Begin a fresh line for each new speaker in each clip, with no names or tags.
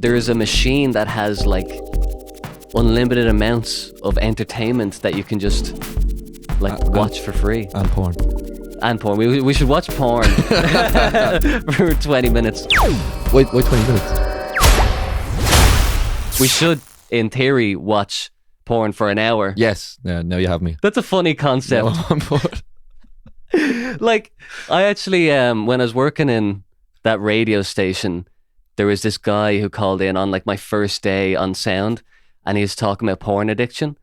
there is a machine that has like unlimited amounts of entertainment that you can just like watch for free.
And porn.
And porn. We should watch porn for 20 minute.
Wait 20 minutes.
We should, in theory, watch porn for an hour.
Yes. Yeah, now you have me.
That's a funny concept.
No, I'm bored.
Like, I actually, when I was working in that radio station, there was this guy who called in on like my first day on sound, and he was talking about porn addiction,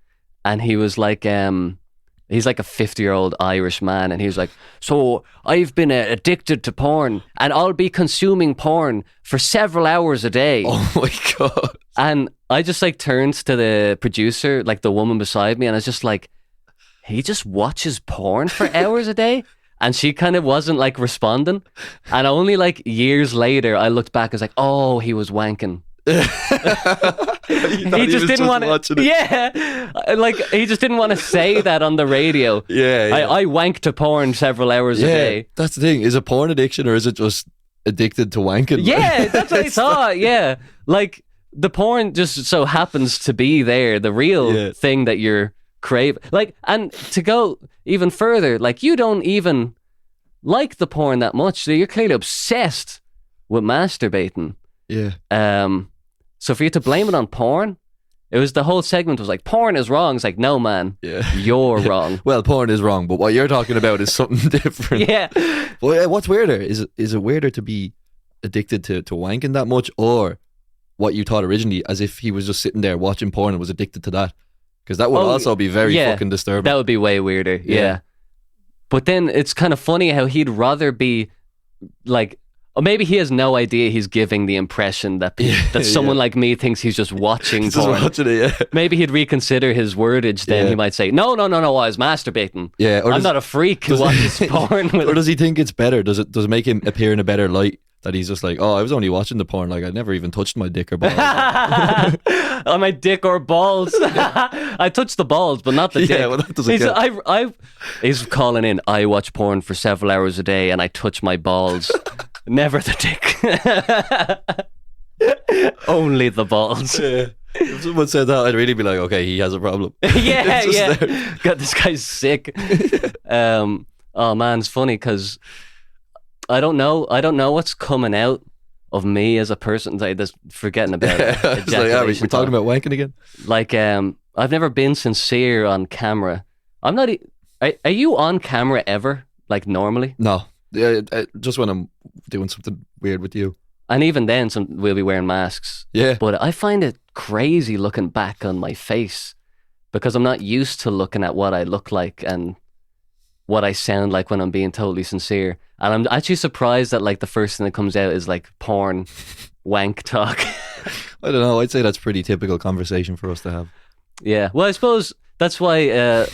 and he was like, he's like a 50-year-old Irish man, and he was like, so I've been addicted to porn, and I'll be consuming porn for several hours a day.
Oh my God.
And I just like turned to the producer, like the woman beside me, and I was just like, he just watches porn for hours a day? And she kind of wasn't like responding. And only like years later, I looked back and was like, oh, he was wanking. He just didn't want to. Yeah, like he just didn't want to say that on the radio.
Yeah.
I wank to porn several hours a day.
That's the thing. Is it porn addiction or is it just addicted to wanking?
Yeah, that's what I thought. Yeah, like the porn just so happens to be there. The real thing that you're craving. Like, and to go even further, like you don't even like the porn that much. So you're clearly obsessed with masturbating.
Yeah.
So for you to blame it on porn, it was the whole segment was like, porn is wrong. It's like, no, man, you're wrong.
Well, porn is wrong, but what you're talking about is something different.
Yeah.
Well, what's weirder? Is it weirder to be addicted to wanking that much, or what you thought originally, as if he was just sitting there watching porn and was addicted to that? Because that would also be very fucking disturbing.
That would be way weirder. Yeah. But then it's kind of funny how he'd rather be like, or maybe he has no idea he's giving the impression that someone like me thinks he's just watching porn.
Just watching it, yeah.
Maybe he'd reconsider his wordage then. He might say, no, I was masturbating.
Yeah,
I'm not a freak who watches porn.
Or does he think it's better? Does it make him appear in a better light? That he's just like, oh, I was only watching the porn. Like, I never even touched my dick or balls.
On my dick or balls. I touched the balls, but not the dick.
Yeah, well, that doesn't count.
He's calling in, I watch porn for several hours a day and I touch my balls. Never the dick. Only the balls.
Yeah. If someone said that, I'd really be like, okay, he has a problem.
Yeah. God, this guy's sick. Oh man, it's funny because I don't know what's coming out of me as a person. Like, this forgetting about it.
It's like, we're talking about wanking again.
Like, I've never been sincere on camera. I'm not. Are you on camera ever? Like normally?
No. Yeah, just when I'm doing something weird with you.
And even then, we'll be wearing masks.
Yeah.
But I find it crazy looking back on my face because I'm not used to looking at what I look like and what I sound like when I'm being totally sincere. And I'm actually surprised that like the first thing that comes out is like porn wank talk.
I don't know. I'd say that's pretty typical conversation for us to have.
Yeah. Well, I suppose that's why I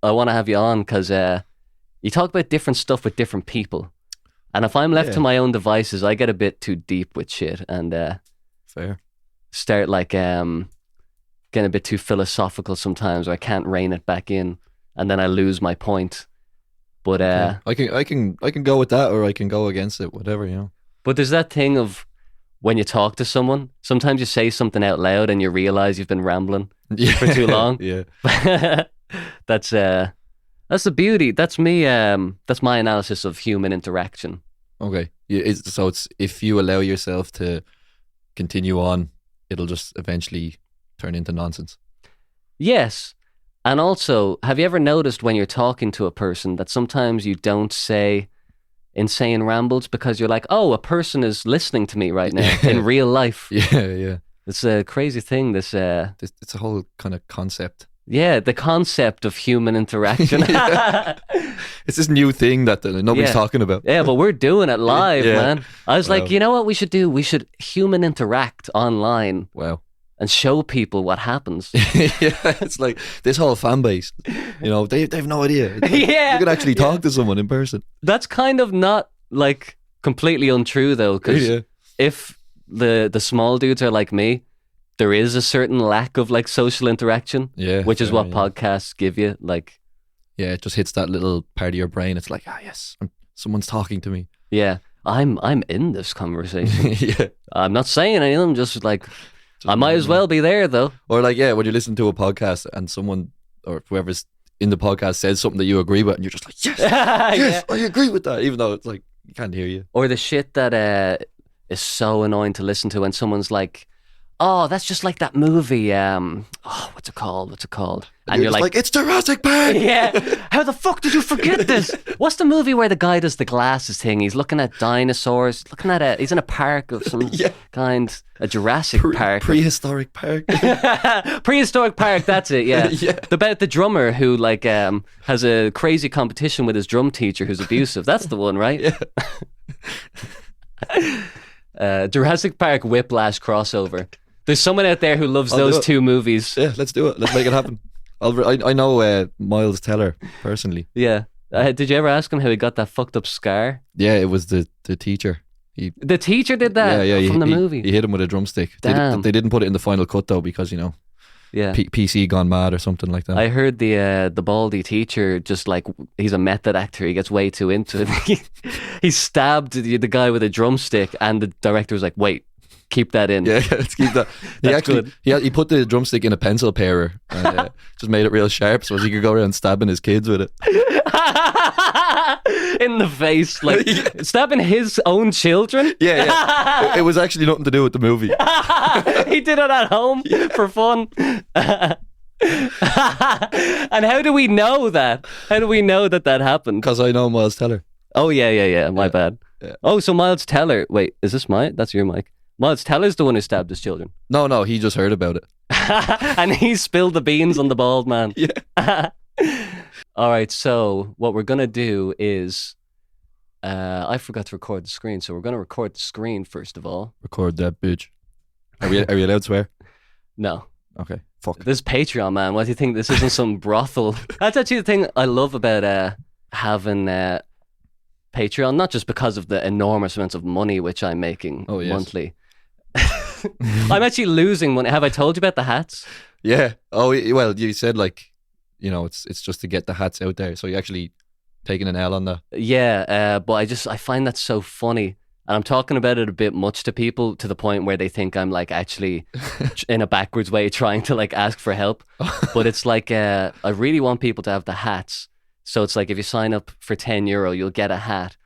want to have you on, because you talk about different stuff with different people. And if I'm left to my own devices, I get a bit too deep with shit and
fair.
Start like getting a bit too philosophical sometimes, or I can't rein it back in, and then I lose my point. But
I can go with that, or I can go against it, whatever, you know.
But there's that thing of when you talk to someone, sometimes you say something out loud and you realize you've been rambling for too long.
Yeah.
That's the beauty. That's me. That's my analysis of human interaction.
Okay. So it's if you allow yourself to continue on, it'll just eventually turn into nonsense.
Yes. And also, have you ever noticed when you're talking to a person that sometimes you don't say insane rambles because you're like, oh, a person is listening to me right now in real life.
Yeah.
It's a crazy thing. It's a
whole kind of concept.
Yeah, the concept of human interaction.
It's this new thing that nobody's talking about.
Yeah, but we're doing it live, man. I was like, you know what we should do? We should human interact online.
Wow.
And show people what happens.
It's like this whole fan base, you know, they have no idea. Like, you can actually talk to someone in person.
That's kind of not like completely untrue though, because if the small dudes are like me, there is a certain lack of like social interaction, which is what podcasts give you. Like,
it just hits that little part of your brain. It's like, yes, someone's talking to me.
Yeah. I'm in this conversation.
Yeah.
I'm not saying anything. Just like I might as well be there though.
Or like, yeah, when you listen to a podcast and someone or whoever's in the podcast says something that you agree with, and you're just like, yes, yes, I agree with that, even though it's like you can't hear you.
Or the shit that is so annoying to listen to when someone's like, oh, that's just like that movie. What's it called?
And you're like, it's Jurassic Park.
Yeah. How the fuck did you forget this? What's the movie where the guy does the glasses thing? He's looking at dinosaurs. He's in a park of some kind, a Jurassic Park.
Prehistoric park.
Prehistoric park, that's it, yeah.
Yeah.
About the drummer who like has a crazy competition with his drum teacher who's abusive. That's the one, right?
Yeah.
Jurassic Park Whiplash crossover. There's someone out there who loves those two movies.
Yeah, let's do it. Let's make it happen. I know Miles Teller personally.
Yeah. Did you ever ask him how he got that fucked up scar?
Yeah, it was the teacher.
The teacher did that from the movie.
He hit him with a drumstick.
Damn.
They didn't put it in the final cut though because, you know, PC gone mad or something like that.
I heard the baldy teacher just like, he's a method actor. He gets way too into it. He stabbed the guy with a drumstick and the director was like, wait, keep that in.
Yeah, let's keep that. He put the drumstick in a pencil parer and just made it real sharp so he could go around stabbing his kids with it.
In the face, like stabbing his own children.
Yeah. It was actually nothing to do with the movie.
He did it at home for fun. And how do we know that? How do we know that happened?
Because I know Miles Teller.
Oh yeah. My bad.
Yeah.
Oh, so Miles Teller. Wait, is this mine? That's your mic. Miles Teller's the one who stabbed his children.
No, he just heard about it.
And he spilled the beans on the bald man.
Yeah.
All right, so what we're going to do is, I forgot to record the screen, so we're going to record the screen first of all.
Record that bitch. Are we allowed to swear?
No.
Okay, fuck.
This is Patreon, man. What do you think? This isn't some brothel. That's actually the thing I love about having Patreon, not just because of the enormous amounts of money which I'm making monthly. I'm actually losing money. Have I told you about the hats?
Yeah. Oh, well, you said like, you know, it's just to get the hats out there. So you're actually taking an L on that.
Yeah, but I find that so funny. And I'm talking about it a bit much to people to the point where they think I'm like actually in a backwards way trying to like ask for help. But it's like, I really want people to have the hats. So it's like if you sign up for €10, you'll get a hat.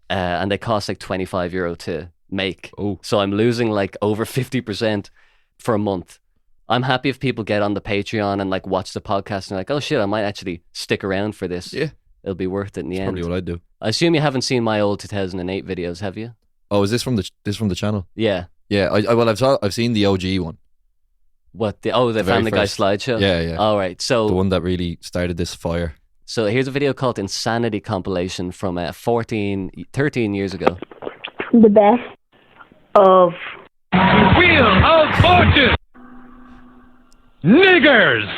And they cost like €25 to make.
Oh.
So I'm losing like over 50% for a month. I'm happy if people get on the Patreon and like watch the podcast and like, oh shit, I might actually stick around for this.
Yeah.
It'll be worth it in the end.
Probably what I'd do.
I assume you haven't seen my old 2008 videos, have you?
Oh, is this from the channel?
Yeah.
Yeah, I've seen the OG one.
What? The Family Guy slideshow?
Yeah.
All right, so...
The one that really started this fire.
So here's a video called Insanity Compilation from 13 years ago.
The best of...
Wheel of Fortune! Niggers!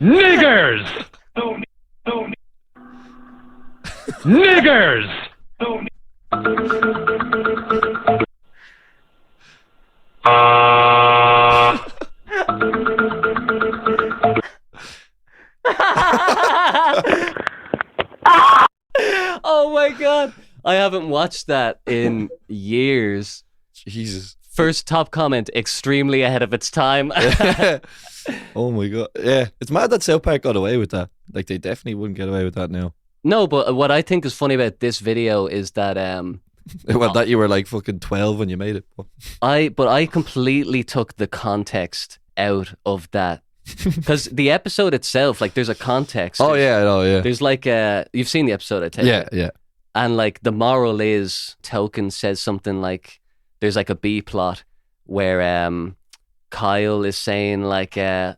Niggers! Niggers!
Oh my god, I haven't watched that in years.
Jesus.
First top comment, extremely ahead of its time.
Oh my god. Yeah, it's mad that South Park got away with that. Like they definitely wouldn't get away with that now.
No, but what I think is funny about this video is that
well, that you were like fucking 12 when you made it.
I completely took the context out of that. Because the episode itself, like there's a context.
Oh yeah, I know, yeah.
There's like you've seen the episode, I take it.
Yeah.
And like the moral is Token says something like there's like a B plot where Kyle is saying like I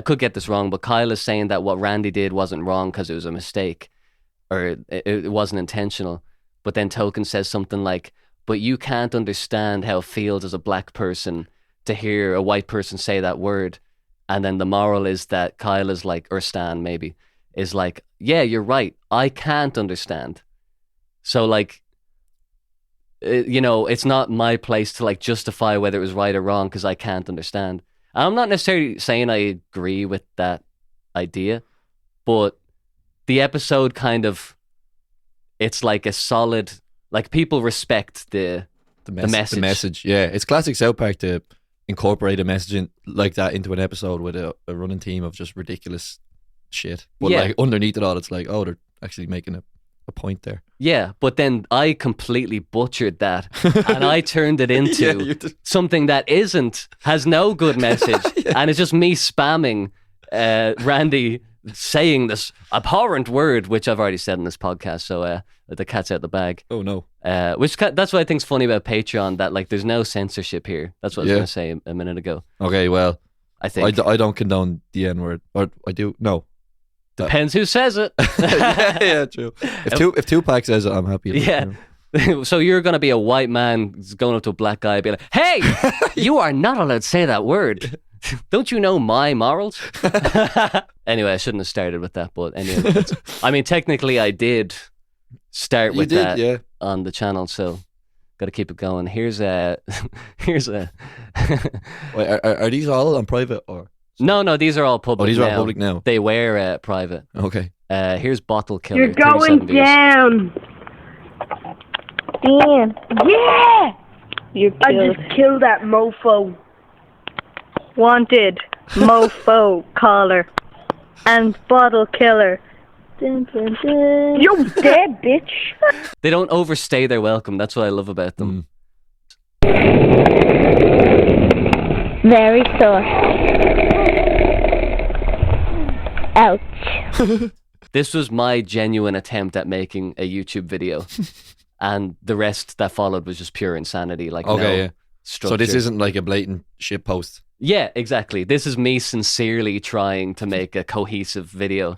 could get this wrong, but Kyle is saying that what Randy did wasn't wrong because it was a mistake or it wasn't intentional. But then Token says something like, but you can't understand how it feels as a black person to hear a white person say that word. And then the moral is that Kyle is like, or Stan maybe, is like, yeah, you're right. I can't understand. So like, you know, it's not my place to like justify whether it was right or wrong because I can't understand. And I'm not necessarily saying I agree with that idea, but the episode kind of it's like a solid, like people respect the message.
The message, yeah. It's classic South Park to incorporate a message like that into an episode with a running theme of just ridiculous shit. But like underneath it all, it's like, oh, they're actually making a point there.
Yeah, but then I completely butchered that and I turned it into something that has no good message. And it's just me spamming Randy saying this abhorrent word, which I've already said in this podcast. So the cat's out the bag.
Oh no.
That's what I think's funny about Patreon, that like there's no censorship here. That's what I was going to say a minute ago.
Okay, well,
I think
I don't condone the N-word. Or I do. No.
Depends who says it.
yeah, true. If Tupac says it, I'm happy.
Yeah. So you're going to be a white man going up to a black guy and be like, hey, you are not allowed to say that word. Don't you know my morals? Anyway, I shouldn't have started with that. But anyway, I mean, technically I did start with that on the channel. So got to keep it going. Here's a...
Wait, are these all on private or...
No, these are all public.
Oh, these
now.
are all public now.
They were private.
Okay.
Here's Bottle Killer.
You're going down. Damn. Yeah. I just killed that mofo. Wanted mofo caller and Bottle Killer. Dun, dun, dun. You're dead, bitch.
They don't overstay their welcome. That's what I love about them.
Very soft. Ouch.
This was my genuine attempt at making a YouTube video. And the rest that followed was just pure insanity. Like, structure.
So this isn't like a blatant shit post.
Yeah, exactly. This is me sincerely trying to make a cohesive video.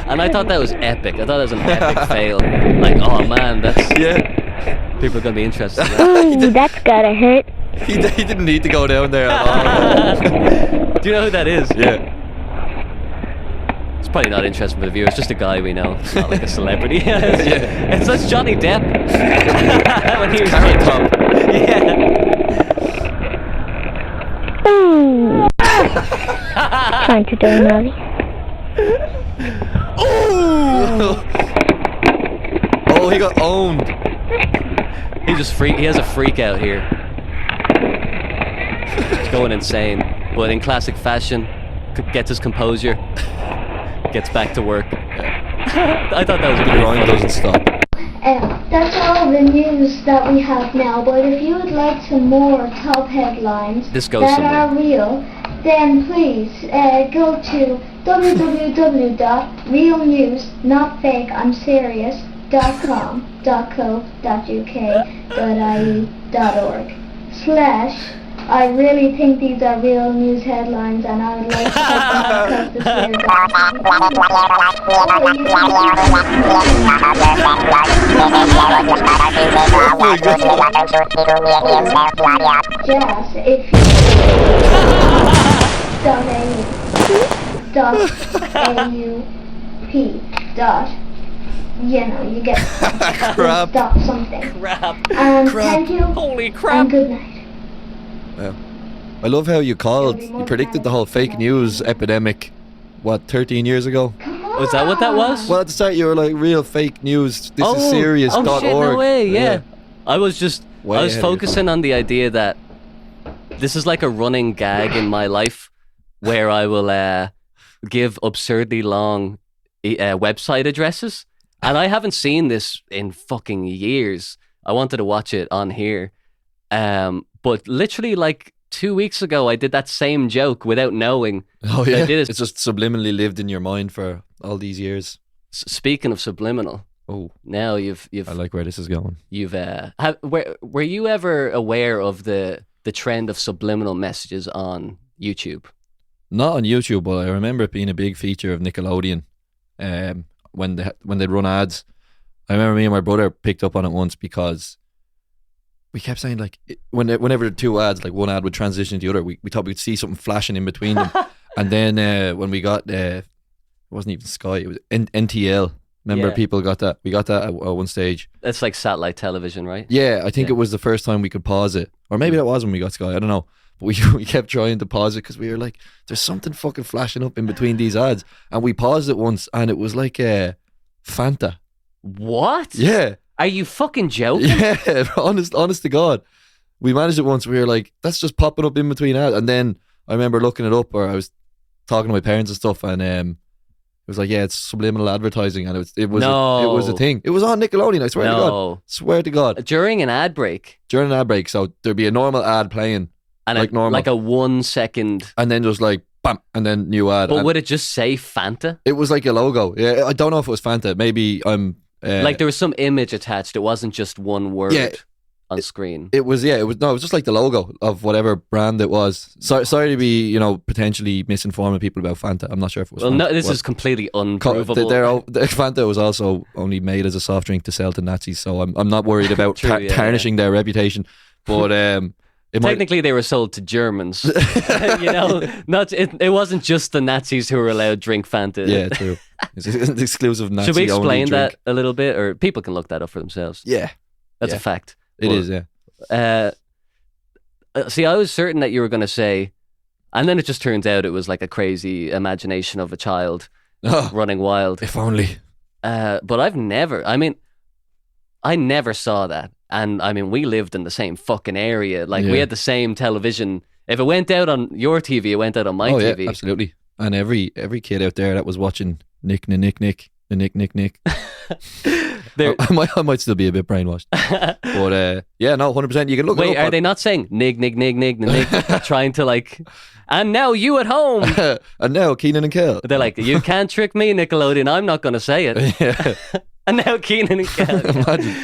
And I thought that was epic. I thought that was an epic fail. Like, oh man, that's...
Yeah.
People are going to be interested in
that. Ooh, that's gotta hurt.
He didn't need to go down there at all.
Do you know who that is?
Yeah.
It's probably not interesting for the viewer. It's just a guy we know. It's not like a celebrity. That's Johnny Depp. When he was
Carrot Top.
Yeah.
Ooh. Trying to do naughty.
Oh, he got owned.
He has a freak out here. He's going insane. But in classic fashion, gets his composure, gets back to work. I thought that was a
good grind doesn't stop.
That's all the news that we have now, but if you would like some more top headlines are real, then please go to www.realnewsnotfake.serious.com.uk.ie.org/ I really think these are real news headlines and I would like to have them just if you get stop something. And thank you.
Holy crap.
And good night.
Yeah. I love how you predicted the whole fake news epidemic, 13 years ago?
Was that what that was?
Well, at the start you were like, real fake news, this is serious.org.
Oh shit, no way, yeah. I was focusing on the idea that this is like a running gag in my life where I will give absurdly long website addresses. And I haven't seen this in fucking years. I wanted to watch it on here. But literally like 2 weeks ago, I did that same joke without knowing.
Oh yeah, it's just subliminally lived in your mind for all these years.
Speaking of subliminal, now you've. I
like where this is going.
You've were you ever aware of the trend of subliminal messages on YouTube?
Not on YouTube, but I remember it being a big feature of Nickelodeon. When they'd run ads, I remember me and my brother picked up on it once because we kept saying like whenever two ads, like one ad would transition to the other, we thought we'd see something flashing in between them. And then when we got it wasn't even Sky, it was NTL. Remember, people got that. We got that at one stage.
It's like satellite television, right?
Yeah, I think it was the first time we could pause it. Or maybe that was when we got Sky. I don't know. But we kept trying to pause it because we were like, there's something fucking flashing up in between these ads. And we paused it once and it was like Fanta.
What?
Yeah.
Are you fucking joking?
Yeah, honest to God. We managed it once. We were like, that's just popping up in between ads. And then I remember looking it up, or I was talking to my parents and stuff, and it was like, yeah, it's subliminal advertising, and it was a thing. It was on Nickelodeon, I swear to God. Swear to God.
During an ad break.
So there'd be a normal ad playing.
And
like normal.
Like a 1 second.
And then just like, bam, and then new ad.
But would it just say Fanta?
It was like a logo. Yeah, I don't know if it was Fanta. Maybe I'm...
like there was some image attached. It wasn't just one word on screen.
It was just like the logo of whatever brand it was. Sorry to be, potentially misinforming people about Fanta. I'm not sure if it was Fanta.
No, this is completely unprovable.
Fanta was also only made as a soft drink to sell to Nazis, so I'm not worried about tarnishing their reputation. But...
Technically, they were sold to Germans. It wasn't just the Nazis who were allowed to drink Fanta.
Yeah, true. It's an exclusive Nazi.
Should we explain
that
a little bit, or people can look that up for themselves?
Yeah,
that's a fact.
It is. Yeah.
See, I was certain that you were going to say, and then it just turns out it was like a crazy imagination of a child running wild.
If only.
But I never saw that. And I mean, we lived in the same fucking area. Like we had the same television. If it went out on your TV, it went out on my TV.
Yeah, absolutely. And every kid out there that was watching Nick. I might still be a bit brainwashed. But 100%. You can look.
Wait, are they not saying nig, trying to like? And now you at home.
And now Keenan and Kel.
They're like, you can't trick me, Nickelodeon. I'm not going to say it.
Yeah.
And now Keenan and Kel.
Imagine.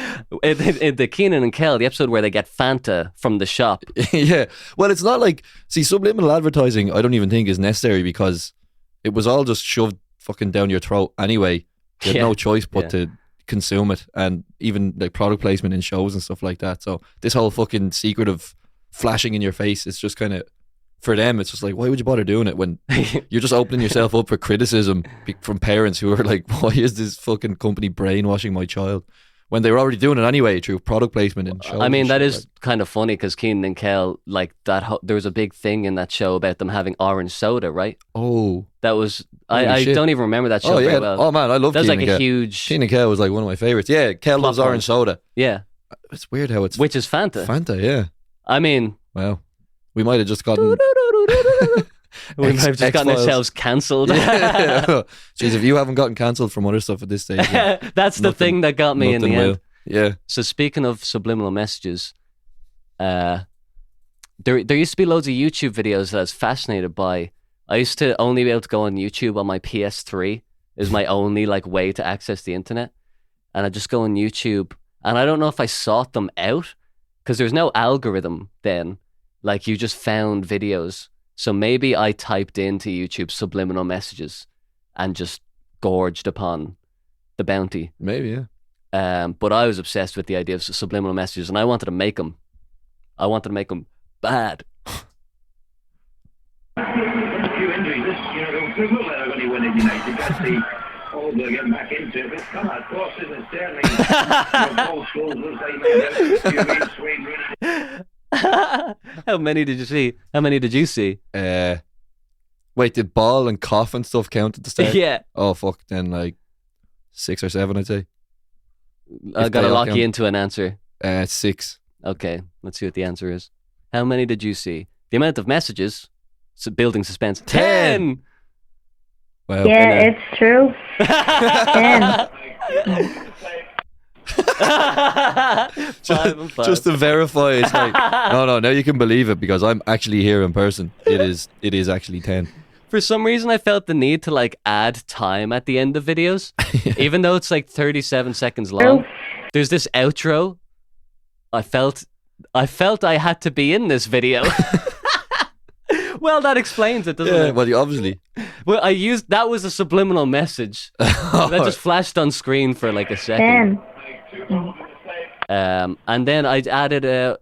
In the Keenan and Kel, the episode where they get Fanta from the shop.
Yeah. Well, it's not like... See, subliminal advertising, I don't even think is necessary because it was all just shoved fucking down your throat anyway. You had no choice but to consume it. And even like product placement in shows and stuff like that. So this whole fucking secret of flashing in your face, it's just kind of... For them, it's just like, why would you bother doing it when you're just opening yourself up for criticism from parents who are like, why is this fucking company brainwashing my child? When they were already doing it anyway through product placement in shows.
I mean, that is kind of funny because Keenan and Kel, like that, there was a big thing in that show about them having orange soda, right?
Oh.
That was, I don't even remember that show very well.
Oh man, I love Keenan and Kel.
That was like a huge...
Keenan and Kel was like one of my favorites. Yeah, Kel loves orange soda.
Yeah.
It's weird how it's...
Which is Fanta.
Fanta, yeah.
I mean...
Wow. We might have just gotten...
we might have just gotten ourselves cancelled.
Jeez, if you haven't gotten cancelled from other stuff at this stage...
That's the thing that got me in the end.
Yeah.
So speaking of subliminal messages, there used to be loads of YouTube videos that I was fascinated by. I used to only be able to go on YouTube on my PS3. Is my only like way to access the internet. And I just go on YouTube, and I don't know if I sought them out because there's no algorithm then. Like you just found videos. So maybe I typed into YouTube subliminal messages and just gorged upon the bounty.
Maybe, yeah.
But I was obsessed with the idea of subliminal messages, and I wanted to make them. I wanted to make them bad.
Getting back into it. Come on, crosses and Sterling.
How many did you see? How many did you see?
Wait, did ball and cough and stuff count at the start?
Yeah.
Oh fuck, then like 6 or 7, I'd say.
I gotta lock you into an answer.
6.
Okay, let's see what the answer is. How many did you see? The amount of messages, building suspense. 10.
Wow.
Yeah, it's true. 10.
Just to verify, it's like no, now you can believe it because I'm actually here in person. It is actually 10.
For some reason I felt the need to like add time at the end of videos. Even though it's like 37 seconds long. There's this outro. I felt I had to be in this video. Well, that explains it, doesn't it?
Well, obviously.
Well, that was a subliminal message that just flashed on screen for like a second.
10.
And then I added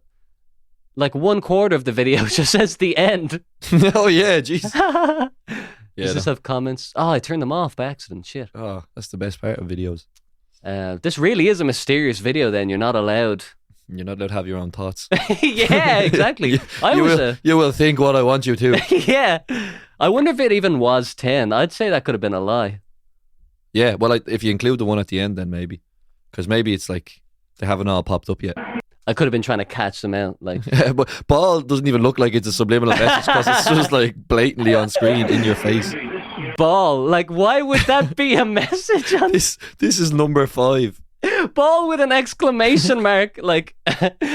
like 1/4 of the video just says the end.
Oh yeah, jeez. Yeah,
Does this have comments? Oh, I turned them off by accident. Shit.
Oh, that's the best part of videos.
This really is a mysterious video then. You're not allowed.
You're not allowed to have your own thoughts.
Yeah, exactly.
You will think what I want you to.
Yeah. I wonder if it even was 10. I'd say that could have been a lie.
Yeah, well, if you include the one at the end, then maybe. Because maybe it's like they haven't all popped up yet.
I could have been trying to catch them out. Like,
yeah, but Ball doesn't even look like it's a subliminal message because it's just like blatantly on screen in your face.
Ball, like, why would that be a message on
this is number 5.
Ball with an exclamation mark. Like,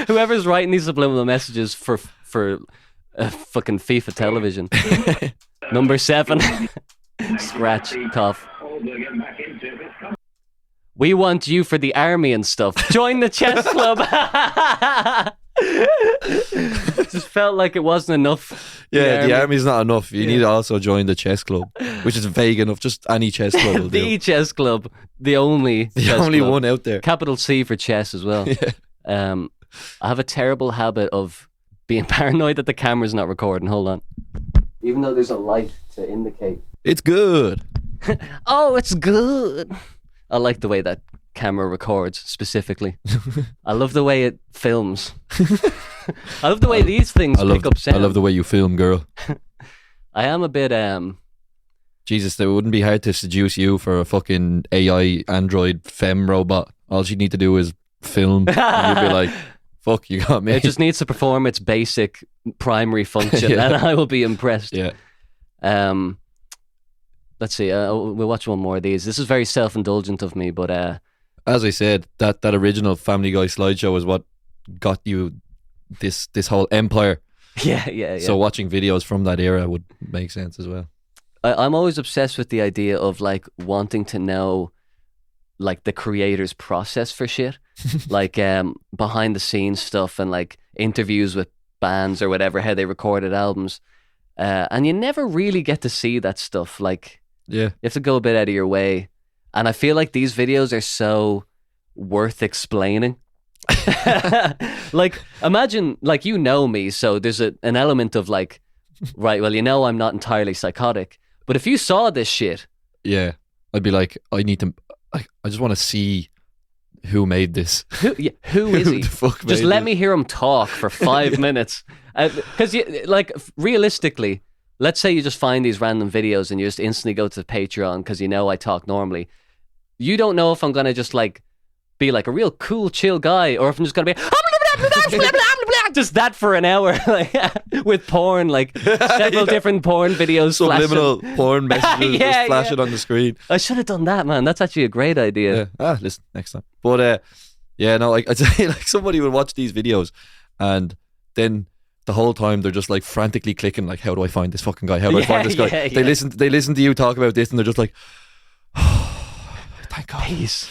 whoever's writing these subliminal messages for fucking FIFA television. Number 7. Scratch, cough. We want you for the army and stuff. Join the chess club. Just felt like it wasn't enough.
Yeah, the army's not enough. You need to also join the chess club, which is vague enough. Just any chess club will do.
The chess club, the only club.
One out there.
Capital C for chess as well. Yeah. I have a terrible habit of being paranoid that the camera's not recording. Hold on. Even though there's a light to indicate.
It's good.
Oh, it's good. I like the way that camera records specifically. I love the way it films. I love the way these things pick up sound.
I love the way you film, girl.
I am a bit
Jesus, it wouldn't be hard to seduce you for a fucking AI android femme robot. All you need to do is film. And you'd be like, fuck, you got me.
It just needs to perform its basic primary function, and I will be impressed.
Yeah.
Let's see. We'll watch one more of these. This is very self-indulgent of me, but
as I said, that original Family Guy slideshow is what got you this whole empire.
Yeah.
So watching videos from that era would make sense as well.
I'm always obsessed with the idea of like wanting to know like the creator's process for shit, like behind the scenes stuff and like interviews with bands or whatever, how they recorded albums, and you never really get to see that stuff. Like,
yeah, you
have to go a bit out of your way, and I feel like these videos are so worth explaining. Like, imagine, like, you know me, so there's an element of like, right, well, you know I'm not entirely psychotic, but if you saw this shit,
yeah, I'd be like, I just want to see who made this.
Who is he? Just let me hear him talk for 5 minutes. Because, like, realistically, let's say you just find these random videos and you just instantly go to the Patreon because you know I talk normally. You don't know if I'm going to just, like, be, like, a real cool, chill guy or if I'm just going to be... just that for an hour, like, with porn, like several different porn videos,
subliminal porn messages just flashing on the screen.
I should have done that, man. That's actually a great idea.
Yeah. Listen, next time. But I'd say like somebody would watch these videos and then the whole time they're just like frantically clicking, like, how do I find this fucking guy? How do I find this guy? They listen to you talk about this and they're just like, oh, thank God.
Peace.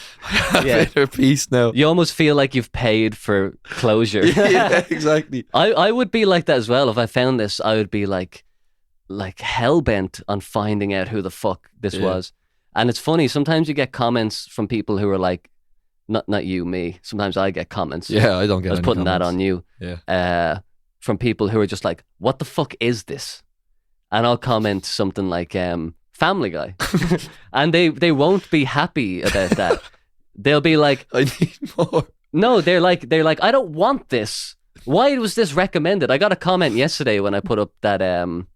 Inner peace now.
You almost feel like you've paid for closure.
Yeah, exactly.
I would be like that as well. If I found this, I would be like hell-bent on finding out who the fuck this was. And it's funny, sometimes you get comments from people who are like, not you, me. Sometimes I get comments.
Yeah, I don't get
I was
any
putting
comments.
that on you.
Yeah.
From people who are just like, what the fuck is this? And I'll comment something like, Family Guy. And they won't be happy about that. They'll be like,
I need more.
No, they're like, I don't want this. Why was this recommended? I got a comment yesterday when I put up that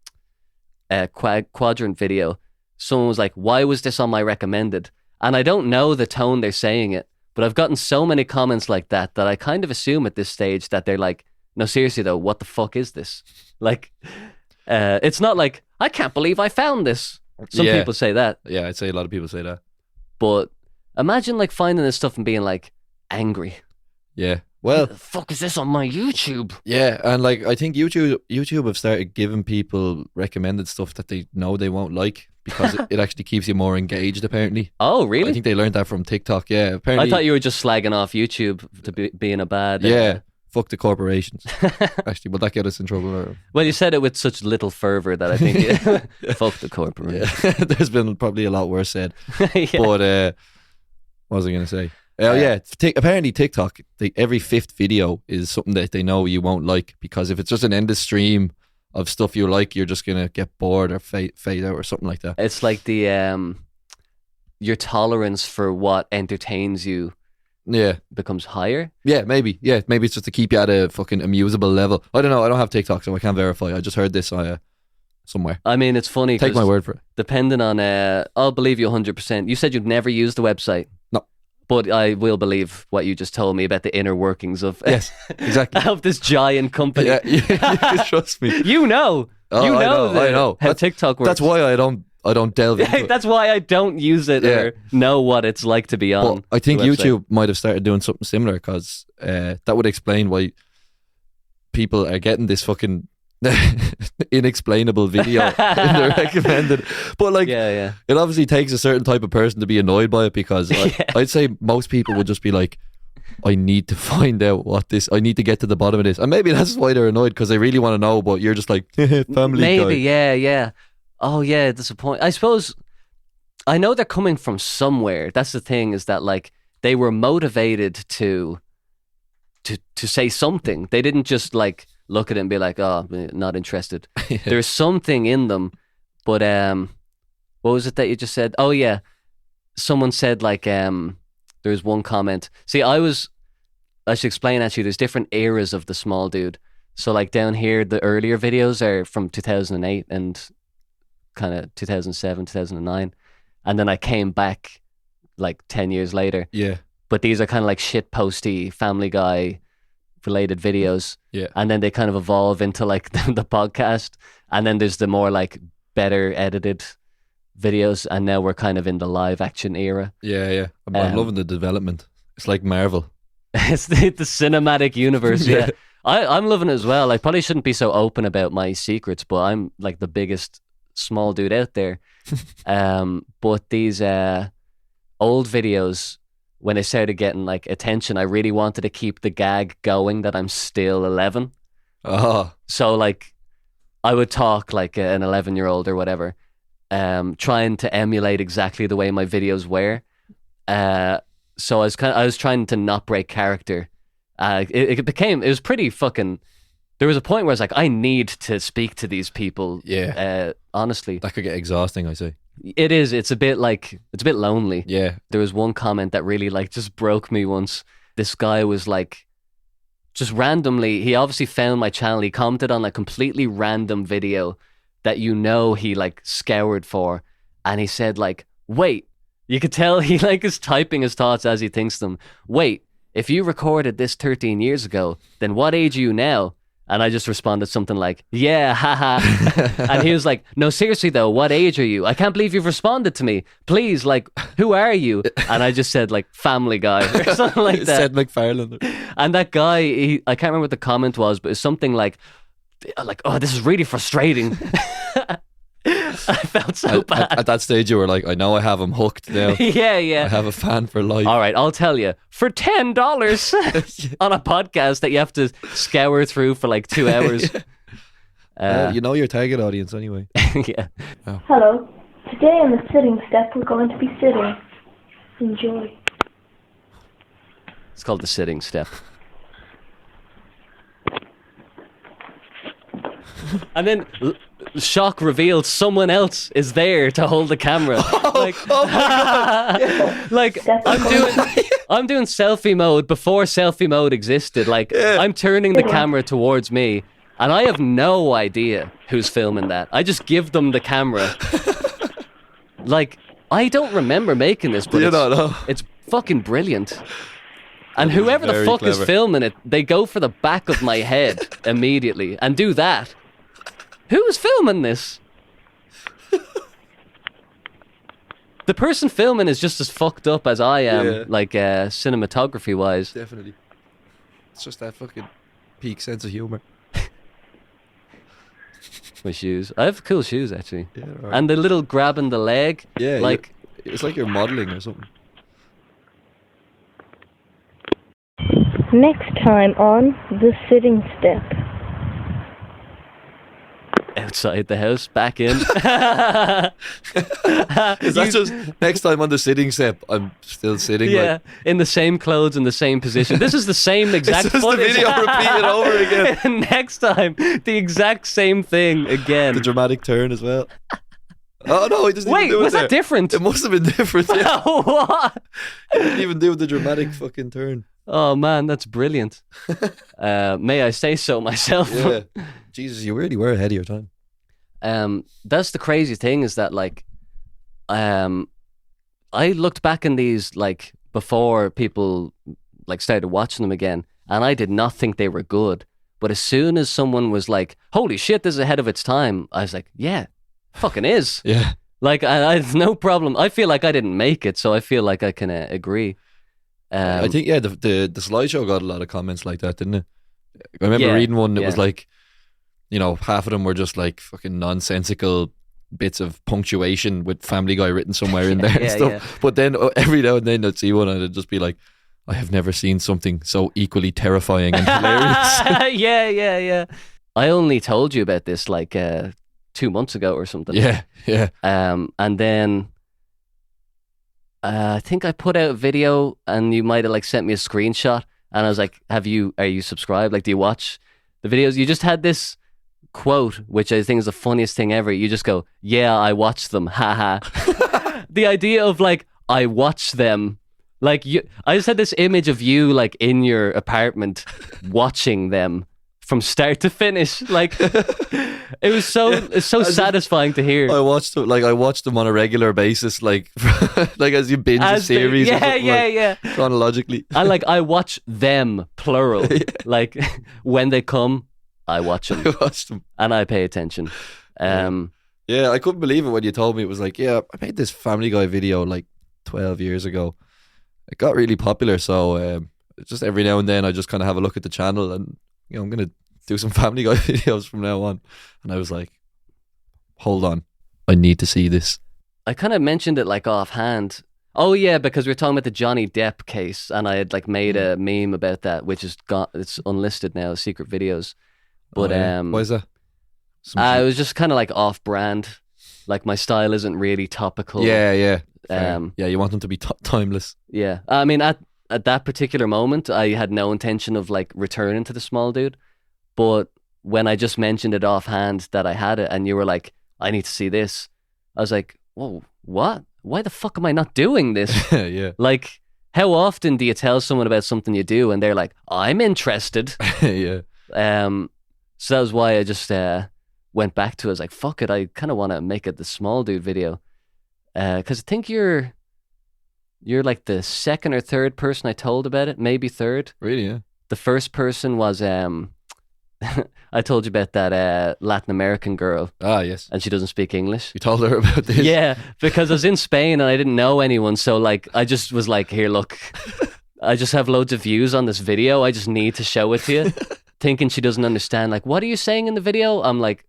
quadrant video. Someone was like, why was this on my recommended? And I don't know the tone they're saying it, but I've gotten so many comments like that I kind of assume at this stage that they're like, no, seriously though, what the fuck is this? Like, it's not like, I can't believe I found this. Some people say that.
Yeah, I'd say a lot of people say that.
But imagine like finding this stuff and being like angry.
Yeah. Well,
what the fuck is this on my YouTube?
Yeah, and like I think YouTube have started giving people recommended stuff that they know they won't like because it actually keeps you more engaged. Apparently.
Oh, really?
I think they learned that from TikTok. Yeah. Apparently.
I thought you were just slagging off YouTube to being a bad.
Yeah. Fuck the corporations. Actually, will that get us in trouble?
Well, you said it with such little fervor that I think fuck the corporations.
Yeah. There's been probably a lot worse said. Yeah. But what was I going to say? Apparently TikTok, every 5th video is something that they know you won't like because if it's just an endless stream of stuff you like, you're just gonna get bored or fade out or something like that.
It's like the your tolerance for what entertains you becomes higher.
Yeah, maybe it's just to keep you at a fucking amusable level. I don't know, I don't have TikTok, so I can't verify. I just heard this somewhere.
I mean, it's funny.
Take my word for it.
Depending on, I'll believe you 100%. You said you've never used the website.
No.
But I will believe what you just told me about the inner workings of
yes, exactly.
of this giant company.
Yeah, you can trust me.
You know.
Oh, I know
how TikTok works.
That's why I don't delve into it.
That's why I don't use it or know what it's like to be on.
But I think YouTube might have started doing something similar, because that would explain why people are getting this fucking inexplainable video in the recommended. But like, it obviously takes a certain type of person to be annoyed by it, because I'd say most people would just be like, I need to find out I need to get to the bottom of this. And maybe that's why they're annoyed, because they really want to know, but you're just like, Family
Maybe,
Guy.
yeah. Oh yeah, that's a point. I suppose I know they're coming from somewhere. That's the thing, is that like they were motivated to say something. They didn't just like look at it and be like, oh, not interested. There's something in them. But what was it that you just said? Oh yeah, someone said like there's one comment. See, I should explain actually, there's different eras of the small dude. So like down here, the earlier videos are from 2008 and kind of 2007, 2009. And then I came back like 10 years later.
Yeah.
But these are kind of like shit posty Family Guy related videos.
Yeah.
And then they kind of evolve into like the podcast. And then there's the more like better edited videos. And now we're kind of in the live action era.
Yeah. I'm loving the development. It's like Marvel.
It's the cinematic universe. Yeah. I'm loving it as well. I probably shouldn't be so open about my secrets, but I'm like the biggest small dude out there. But these old videos, when they started getting like attention, I really wanted to keep the gag going that I'm still 11.
Oh.
So like I would talk like an 11-year-old or whatever, trying to emulate exactly the way my videos were. So I was trying to not break character. It was pretty fucking. There was a point where I was like, I need to speak to these people.
Yeah.
Honestly,
that could get exhausting, I say.
It is. It's a bit lonely.
Yeah.
There was one comment that really like just broke me once. This guy was like, just randomly, he obviously found my channel. He commented on a completely random video that he like scoured for, and he said like, wait, you could tell he like is typing his thoughts as he thinks them. Wait, if you recorded this 13 years ago, then what age are you now? And I just responded something like, yeah, haha. And he was like, no, seriously though, what age are you? I can't believe you've responded to me. Please, like, who are you? And I just said like Family Guy or something like that.
Said McFarlane.
And that guy, I can't remember what the comment was, but it's something like, oh, this is really frustrating. I felt so bad.
At that stage, you were like, I know I have him hooked now.
Yeah.
I have a fan for life.
All right, I'll tell you. For $10 on a podcast that you have to scour through for like 2 hours.
You know your target audience anyway.
Yeah.
Oh.
Hello. Today on the sitting step, we're going to be sitting. Enjoy.
It's called the sitting step. And then shock revealed someone else is there to hold the camera. Oh my God. Like I'm doing selfie mode before selfie mode existed. Like I'm turning the camera towards me, and I have no idea who's filming that. I just give them the camera. Like I don't remember making this, but it's fucking brilliant. And whoever the fuck is filming it, they go for the back of my head immediately and do that. Who is filming this? The person filming is just as fucked up as I am, like cinematography wise.
Definitely. It's just that fucking peak sense of humour.
My shoes. I have cool shoes actually.
Yeah, right.
And the little grabbing the leg.
Yeah,
like
it's like you're modelling or something.
Next time on The Sitting Step.
outside the house, back in.
Is that just next time on the sitting set, I'm still sitting?
Yeah, in the same clothes, in the same position. This is the same exact
it's just
footage.
the video repeated over again.
And next time, the exact same thing again.
The dramatic turn as well. Oh no, he doesn't
Wait,
even do it
was that
there.
different?
It must have been different. Yeah.
What?
He didn't even do the dramatic fucking turn.
Oh man, that's brilliant. May I say so myself?
Yeah. Jesus, you really were ahead of your time.
That's the crazy thing is that like, I looked back in these like before people like started watching them again, and I did not think they were good. But as soon as someone was like, "Holy shit, this is ahead of its time," I was like, "Yeah, fucking is."
Yeah.
Like I have no problem. I feel like I didn't make it, so I feel like I can agree.
I think the slideshow got a lot of comments like that, didn't it? I remember reading one that was like, you know, half of them were just like fucking nonsensical bits of punctuation with Family Guy written somewhere in there and stuff. Yeah. But then every now and then I'd see one and it'd just be like, I have never seen something so equally terrifying and hilarious.
Yeah. I only told you about this like 2 months ago or something.
Yeah.
And then I think I put out a video and you might have like sent me a screenshot and I was like, are you subscribed? Like, do you watch the videos? You just had this quote, which I think is the funniest thing ever. You just go, yeah, I watch them. Haha. The idea of like, I watch them. Like I just had this image of you like in your apartment watching them from start to finish. Like it was it's so satisfying to hear.
I watched them on a regular basis, like like as you binge a series.
Yeah.
Chronologically.
And like I watch them, plural. Like when they come, I watch them.
I watched them.
And I pay attention.
Yeah, I couldn't believe it when you told me. It was like, yeah, I made this Family Guy video like 12 years ago. It got really popular, so just every now and then I just kind of have a look at the channel and, you know, I'm going to do some Family Guy videos from now on. And I was like, hold on, I need to see this.
I kind of mentioned it like offhand. Oh yeah, because we were talking about the Johnny Depp case and I had like made a meme about that, which is it's unlisted now, secret videos. But
why is that?
It was just kind of like off-brand. Like my style isn't really topical.
Yeah. Yeah, you want them to be timeless.
Yeah, I mean, at that particular moment, I had no intention of like returning to the small dude. But when I just mentioned it offhand that I had it, and you were like, "I need to see this," I was like, "Whoa, what? Why the fuck am I not doing this?"
Yeah.
Like, how often do you tell someone about something you do, and they're like, "I'm interested."
Yeah.
So that was why I just went back to it. I was like, "Fuck it, I kind of want to make it the small dude video." Because I think you're like the second or third person I told about it, maybe third.
Really, yeah.
The first person was I told you about that Latin American girl.
Ah, yes.
And she doesn't speak English.
You told her about this?
Yeah, because I was in Spain and I didn't know anyone, so like I just was like, here, look, I just have loads of views on this video. I just need to show it to you. Thinking she doesn't understand. Like, what are you saying in the video? I'm like,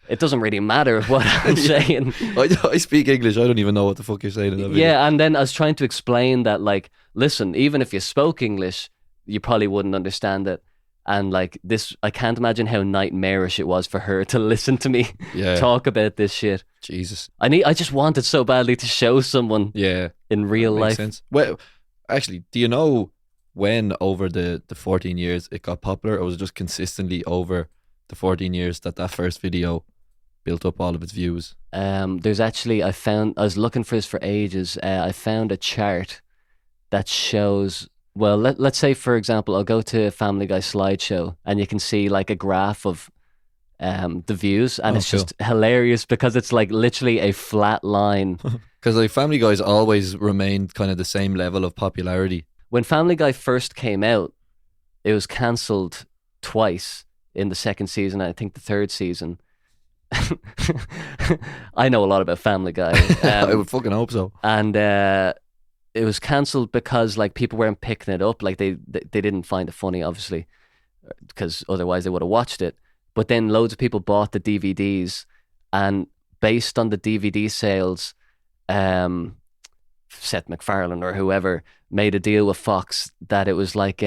it doesn't really matter what I'm saying.
I speak English. I don't even know what the fuck you're saying in that video.
Yeah, and then I was trying to explain that, like, listen, even if you spoke English, you probably wouldn't understand it. And like this, I can't imagine how nightmarish it was for her to listen to me talk about this shit.
Jesus.
I just wanted so badly to show someone in real life.
Sense. Well, actually, do you know when over the 14 years it got popular, or was it just consistently over the 14 years that first video built up all of its views?
There's actually, I was looking for this for ages. I found a chart that shows, well, let's say, for example, I'll go to Family Guy Slideshow and you can see like a graph of the views, and it's just hilarious because it's like literally a flat line.
Because like Family Guy's always remained kind of the same level of popularity.
When Family Guy first came out, it was cancelled twice in the second season, I think the third season. I know a lot about Family Guy.
I would fucking hope so.
And it was cancelled because like people weren't picking it up. Like they didn't find it funny, obviously, because otherwise they would have watched it. But then loads of people bought the DVDs, and based on the DVD sales, Seth MacFarlane or whoever made a deal with Fox that it was like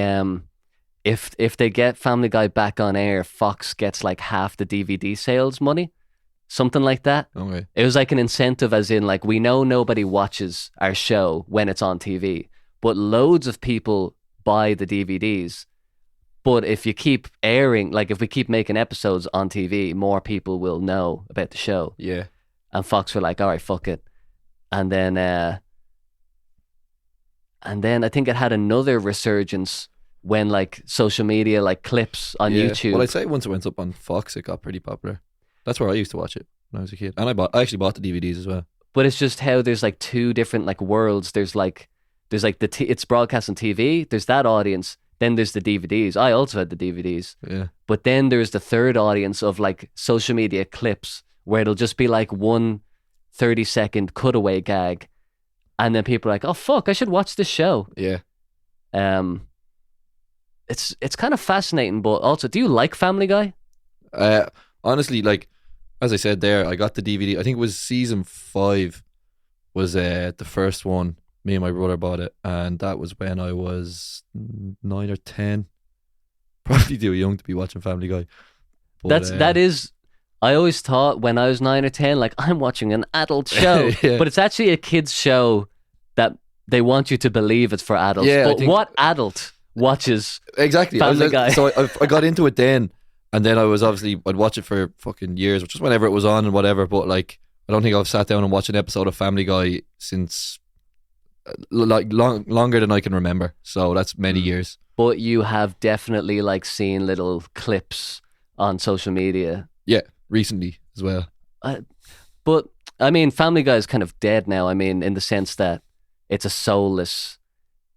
if they get Family Guy back on air, Fox gets like half the DVD sales money, something like that.
Okay.
It was like an incentive, as in like, we know nobody watches our show when it's on TV, but loads of people buy the DVDs. But if you keep airing, like if we keep making episodes on TV, more people will know about the show.
Yeah.
And Fox were like, all right, fuck it. And then I think it had another resurgence when like social media, like clips on YouTube.
Well, I'd say once it went up on Fox, it got pretty popular. That's where I used to watch it when I was a kid. And I actually bought the DVDs as well.
But it's just how there's like two different like worlds. There's like it's broadcast on TV. There's that audience. Then there's the DVDs. I also had the DVDs.
Yeah.
But then there's the third audience of like social media clips where it'll just be like one 30-second cutaway gag. And then people are like, oh, fuck, I should watch this show.
Yeah.
It's kind of fascinating, but also, do you like Family Guy?
Honestly, like, as I said there, I got the DVD. I think it was season 5 was the first one. Me and my brother bought it, and that was when I was 9 or 10. Probably too young to be watching Family Guy. But,
that is. I always thought when I was 9 or 10, like, I'm watching an adult show,
yeah.
But it's actually a kids show that they want you to believe it's for adults.
Yeah,
but what adult watches
exactly
Family Guy?
So I got into it then, and then I'd watch it for fucking years, just whenever it was on and whatever. But like, I don't think I've sat down and watched an episode of Family Guy since like longer than I can remember. So that's many years.
But you have definitely like seen little clips on social media.
Yeah, recently as well.
But I mean, Family Guy is kind of dead now. I mean, in the sense that it's a soulless.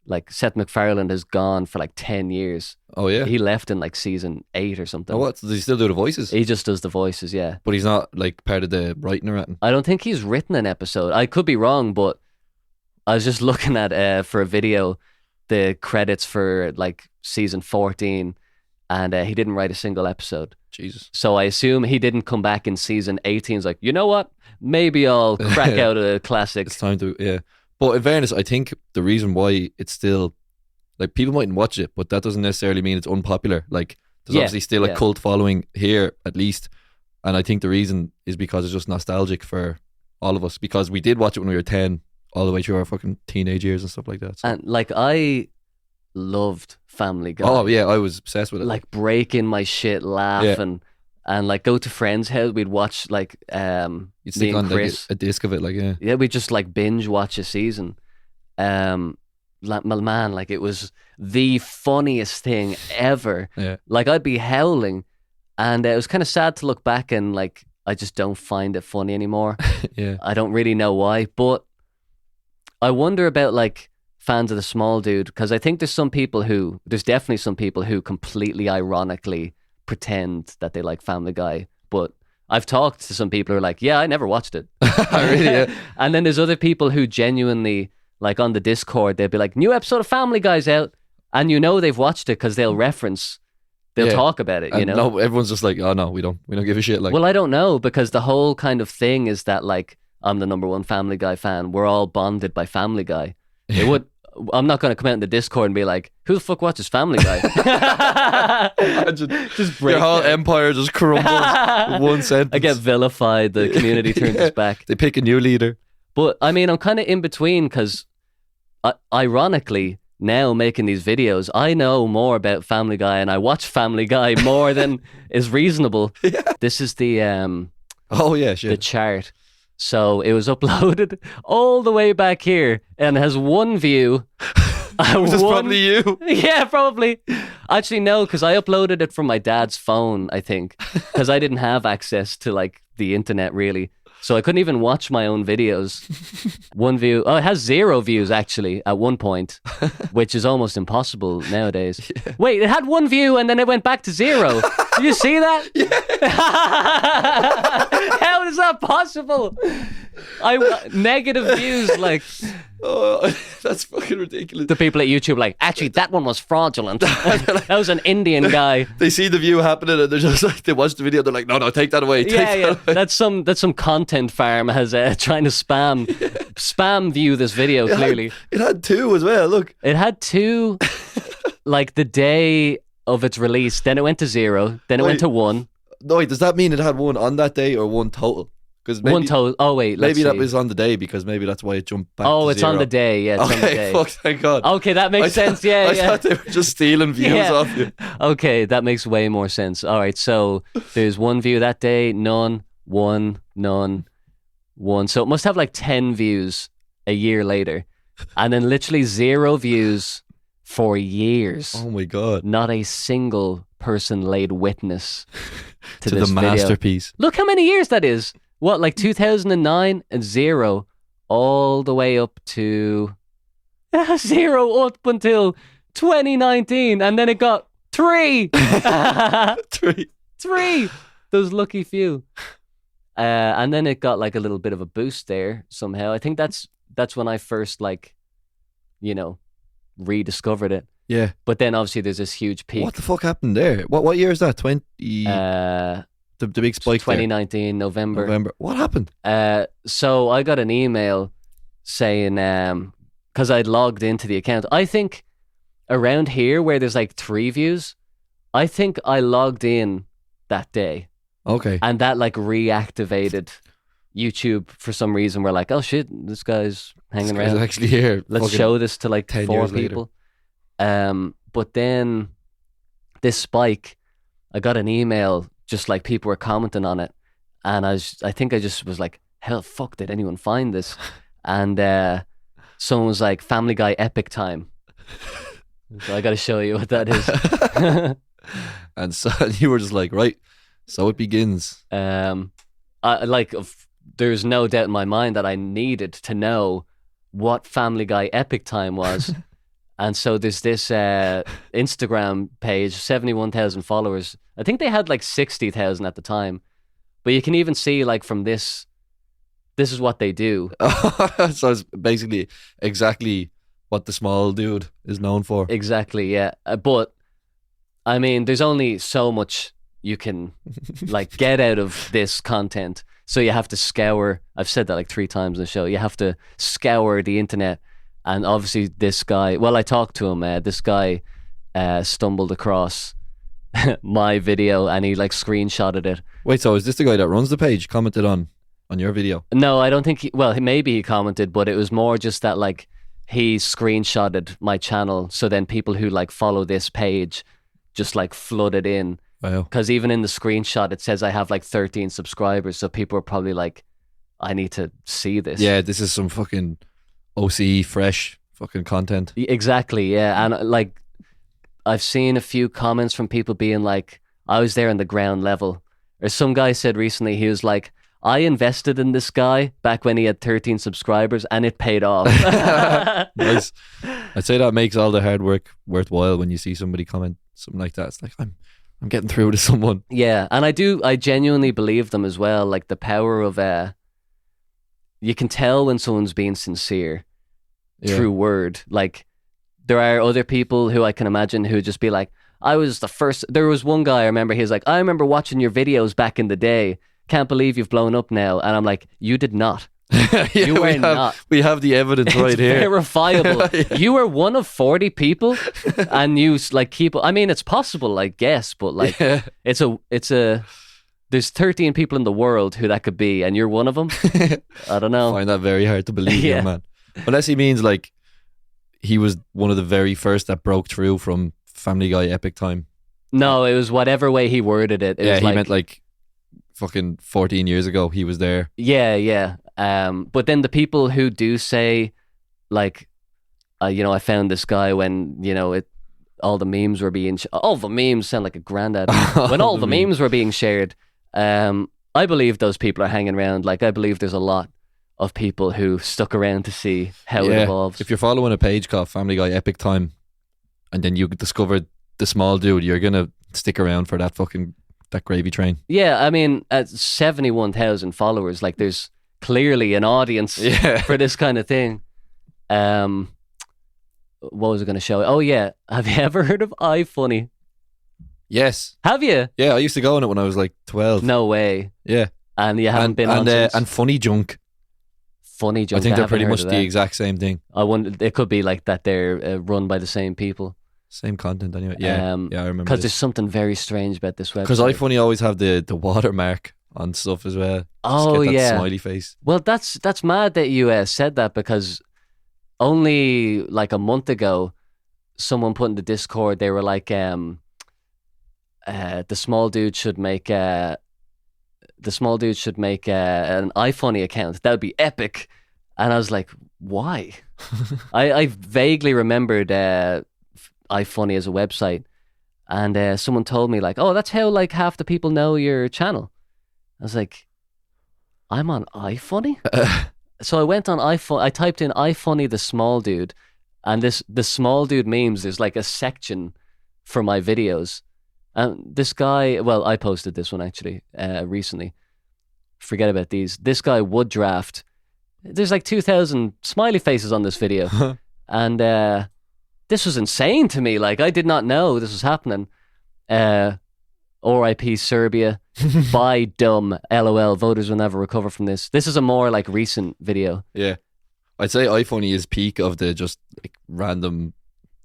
Like Seth MacFarlane has gone for like 10 years.
Oh yeah,
he left in like season 8 or something.
Oh, what? Does he still do the voices?
He just does the voices, yeah.
But he's not like part of the writing or anything.
I don't think he's written an episode. I could be wrong, but I was just looking at for a video the credits for like season 14, and he didn't write a single episode.
Jesus.
So I assume he didn't come back in season 18. He's like, you know what? Maybe I'll crack out a classic.
It's time to, yeah. But in fairness, I think the reason why it's still, like, people mightn't watch it, but that doesn't necessarily mean it's unpopular. Like, there's obviously still a cult following here, at least. And I think the reason is because it's just nostalgic for all of us. Because we did watch it when we were 10, all the way through our fucking teenage years and stuff like that. So.
And, like, I loved Family Guy.
Oh, yeah, I was obsessed with it.
Like, breaking my shit, laughing. Yeah. And like go to friends' house, we'd watch like
you'd stick on Chris, like a disc of it, like
yeah, we'd just like binge watch a season. Man, like it was the funniest thing ever.
Yeah.
Like I'd be howling, and it was kind of sad to look back and like I just don't find it funny anymore.
Yeah,
I don't really know why, but I wonder about like fans of the Small Dude, because I think there's definitely some people who completely ironically pretend that they like Family Guy, but I've talked to some people who are like, yeah, I never watched it.
Really? Yeah.
And then there's other people who genuinely, like on the Discord, they'll be like, new episode of Family Guy's out, and you know they've watched it because they'll talk about it, you know?
No, everyone's just like, oh no, we don't give a shit. Like,
well, I don't know, because the whole kind of thing is that like, I'm the number one Family Guy fan. We're all bonded by Family Guy. I'm not going to come out in the Discord and be like, who the fuck watches Family Guy?
Imagine just break your whole empire just crumbles with one sentence.
I get vilified. The community turns its back.
They pick a new leader.
But I mean, I'm kind of in between because ironically, now making these videos, I know more about Family Guy and I watch Family Guy more than is reasonable.
Yeah.
This is the the chart. So it was uploaded all the way back here and has one view.
Which is probably you.
Yeah, probably. Actually, no, because I uploaded it from my dad's phone, I think, because I didn't have access to like the internet really. So I couldn't even watch my own videos. One view. Oh, it has 0 views actually at one point, which is almost impossible nowadays. Yeah. Wait, it had 1 view and then it went back to 0. Did you see that?
Yeah.
How is that possible? Negative views, like.
Oh, that's fucking ridiculous.
The people at YouTube like, actually, that one was fraudulent. That was an Indian guy.
They see the view happening and they're just like, they watch the video, they're like, no, take that away. Away.
That's some content farm has trying to spam view this video. Clearly,
it had 2 as well. Look,
it had 2. Like the day of its release. Then it went to 0. Then it went to 1.
No, wait, does that mean it had 1 on that day or 1 total? Because
one total. Oh wait,
maybe that was on the day because maybe that's why it jumped back.
Oh,
to
it's
0.
on the day. Yeah, it's on the day.
Fuck, thank God.
Okay, that makes sense. Yeah,
I thought they were just stealing views off you.
Okay, that makes way more sense. All right, so there's 1 view that day, none, 1, none, 1. So it must have like 10 views a year later, and then literally 0 views for years.
Oh my God!
Not a single person laid witness to
the
this video.
masterpiece.
Look how many years that is. What, like 2009 and 0 all the way up to 0 up until 2019, and then it got 3. 3. Those lucky few. And then it got like a little bit of a boost there somehow. I think that's when I first rediscovered it.
Yeah.
But then obviously there's this huge peak.
What the fuck happened there? What year is that? 20. The big spike
2019
there. November. What happened?
So I got an email saying, because I'd logged into the account. I think around here where there's like 3 views, I think I logged in that day.
Okay.
And that like reactivated YouTube for some reason. We're like, oh shit, this guy's hanging
this guy's
around.
Actually here.
Let's show this to like
10
4
years
people. But then this spike, I got an email. Just like people were commenting on it, and I think I just was like, hell, fuck, did anyone find this? And someone was like, Family Guy epic time. So I got to show you what that is.
And so you were just like, right, so it begins.
There's no doubt in my mind that I needed to know what Family Guy epic time was. And so there's this Instagram page, 71,000 followers. I think they had like 60,000 at the time. But you can even see like from this is what they do.
So it's basically exactly what the small dude is known for.
Exactly, yeah. But I mean, there's only so much you can like get out of this content. So you have to scour. I've said that like 3 times in the show. You have to scour the internet. And obviously this guy, well, I talked to him, this guy stumbled across my video and he like screenshotted it.
Wait, so is this the guy that runs the page, commented on your video?
No, I don't think maybe he commented, but it was more just that like he screenshotted my channel. So then people who like follow this page just like flooded in.
Wow.
Because even in the screenshot, it says I have like 13 subscribers. So people are probably like, I need to see this.
Yeah, this is some fucking OCE fresh fucking content.
Exactly, yeah. And like I've seen a few comments from people being like, I was there on the ground level. Or some guy said recently, he was like, I invested in this guy back when he had 13 subscribers and it paid off.
Nice. I'd say that makes all the hard work worthwhile when you see somebody comment something like that. It's like, I'm getting through to someone.
Yeah, and I genuinely believe them as well. Like the power of you can tell when someone's being sincere through word. Like there are other people who I can imagine who just be like, I was the first. There was one guy I remember, he was like, I remember watching your videos back in the day. Can't believe you've blown up now. And I'm like, you did not. You were not.
We have the evidence right here.
It's verifiable. Yeah. You were one of 40 people and you like keep, I mean, it's possible, I guess, but like it's a there's 13 people in the world who that could be and you're one of them. I don't know.
I find that very hard to believe, yeah, man. Unless he means like he was one of the very first that broke through from Family Guy epic time.
No, it was whatever way he worded it.
He meant like fucking 14 years ago he was there.
Yeah. But then the people who do say like, I found this guy when, all the memes were being, all the memes sound like a granddad. When all the memes were being shared, I believe those people are hanging around. Like I believe there's a lot of people who stuck around to see how it evolves.
If you're following a page called Family Guy Epic Time and then you discovered the small dude, you're gonna stick around for that gravy train. Yeah,
I mean, at 71,000 followers, like there's clearly an audience for this kind of thing. What was I going to show? Oh yeah, have you ever heard of iFunny?
Yes.
Have you?
Yeah, I used to go on it when I was like 12.
No way.
Yeah.
And you haven't been on since?
And Funny Junk.
Funny Junk.
I think they're pretty much the exact same thing.
I wonder, it could be like that they're run by the same people.
Same content anyway. Yeah, I remember.
Because there's something very strange about this website.
Because iFunny always have the watermark on stuff as well.
Oh,
get that
yeah.
smiley face.
Well, that's mad that you said that, because only like a month ago, someone put in the Discord, they were like, the small dude should make an iFunny account. That would be epic. And I was like, why? I vaguely remembered iFunny as a website, and someone told me like, oh, that's how like half the people know your channel. I was like, I'm on iFunny? So I went on iFunny, I typed in iFunny the small dude, and the small dude memes, there's like a section for my videos. And this guy, well, I posted this one actually recently. Forget about these. This guy Wooddraft, there's like 2,000 smiley faces on this video. And this was insane to me. Like, I did not know this was happening. RIP Serbia. Bye dumb. LOL. Voters will never recover from this. This is a more like recent video.
Yeah. I'd say iFunny is peak of the just like random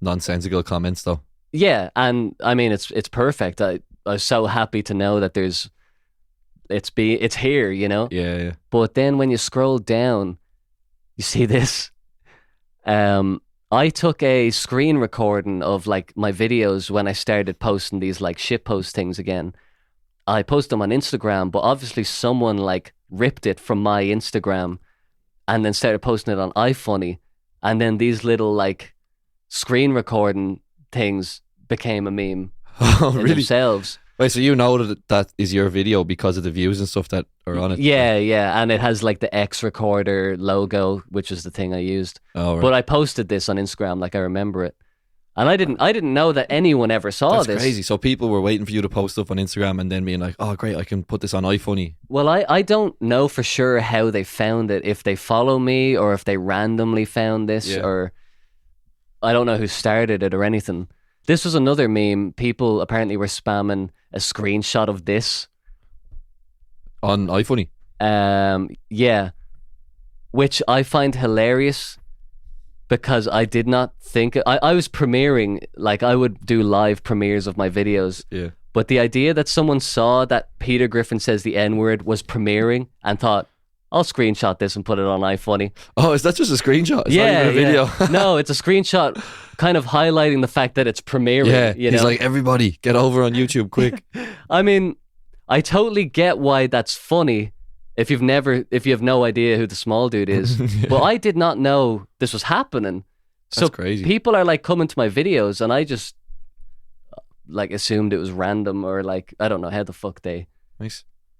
nonsensical comments though.
Yeah, and I mean it's perfect. I was so happy to know that it's here, you know?
Yeah.
But then when you scroll down, you see this. I took a screen recording of like my videos when I started posting these like shitpost things again. I post them on Instagram, but obviously someone like ripped it from my Instagram and then started posting it on iFunny, and then these little like screen recording things became a meme in themselves.
Wait, so you know that is your video because of the views and stuff that are on it?
Yeah, and it has like the X Recorder logo, which is the thing I used.
Oh, right.
But I posted this on Instagram, like I remember it, and I didn't know that anyone ever saw this.
That's crazy. So people were waiting for you to post stuff on Instagram and then being like, "Oh, great, I can put this on iFunny."
Well, I don't know for sure how they found it. If they follow me or if they randomly found this, or I don't know who started it or anything. This was another meme. People apparently were spamming a screenshot of this
on iFunny.
Yeah, which I find hilarious because I did not think I was premiering, like I would do live premieres of my videos.
Yeah.
But the idea that someone saw that Peter Griffin says the N-word was premiering and thought, I'll screenshot this and put it on iFunny.
Oh, is that just a screenshot? It's not even a video.
No, it's a screenshot kind of highlighting the fact that it's premiering.
Yeah,
you
he's
know?
like, everybody, get over on YouTube quick.
I mean, I totally get why that's funny if you have no idea who the small dude is. But I did not know this was happening.
That's crazy.
People are like coming to my videos and I just like assumed it was random, or like, I don't know how the fuck they